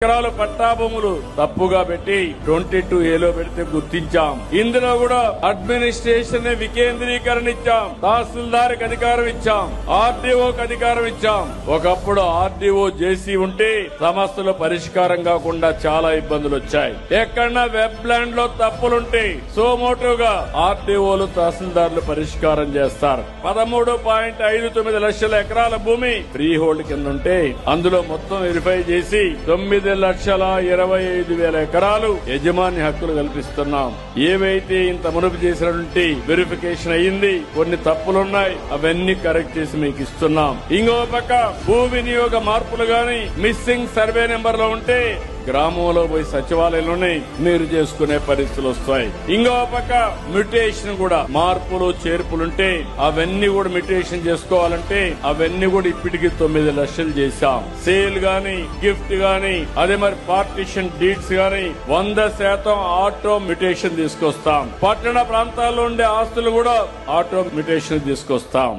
ఎకరాలు పట్టా భూములు తప్పుగా పెట్టి 22A పెడితే గుర్తించాం. ఇందులో కూడా అడ్మినిస్ట్రేషన్ వికేంద్రీకరణ ఇచ్చాం, తహసీల్దార్కి అధికారం ఇచ్చాం, ఆర్డీఓకి అధికారం ఇచ్చాం. ఒకప్పుడు ఆర్డీఓ జేసీ ఉంటే సమస్యలు పరిష్కారం కాకుండా చాలా ఇబ్బందులు వచ్చాయి. ఎక్కడన్నా వెబ్ ల్యాండ్ లో తప్పులుంటే సోమోటోగా ఆర్డీఓలు తహసీల్దార్లు పరిష్కారం చేస్తారు. 13.59 లక్షల ఎకరాల భూమి ఫ్రీ హోల్డ్ కింద ఉంటే అందులో మొత్తం వెరిఫై చేసి 9,25,000 ఎకరాలు యజమాని హక్కులు కల్పిస్తున్నాం. ఏవైతే ఇంత మునుపు చేసినటువంటి వెరిఫికేషన్ అయ్యింది, కొన్ని తప్పులున్నాయి, అవన్నీ కరెక్ట్ చేసి మీకు ఇస్తున్నాం. ఇంకో పక్క భూ వినియోగ మార్పులు గాని మిస్సింగ్ సర్వే నెంబర్ లో ఉంటే గ్రామంలో పోయి సచివాలయంలోనే మీరు చేసుకునే పరిస్థితులు వస్తాయి. ఇంకో పక్క మ్యూటేషన్ కూడా మార్పులు చేర్పులుంటే అవన్నీ కూడా మ్యూటేషన్ చేసుకోవాలంటే అవన్నీ కూడా ఇప్పటికి 9 లక్షలు చేశాం. సేల్ గాని గిఫ్ట్ గాని అదే మరి పార్టీషన్ డీడ్స్ గాని 100% ఆటో మ్యూటేషన్ తీసుకొస్తాం. పట్టణ ప్రాంతాల్లో ఉండే ఆస్తులు కూడా ఆటో మ్యూటేషన్ తీసుకొస్తాం.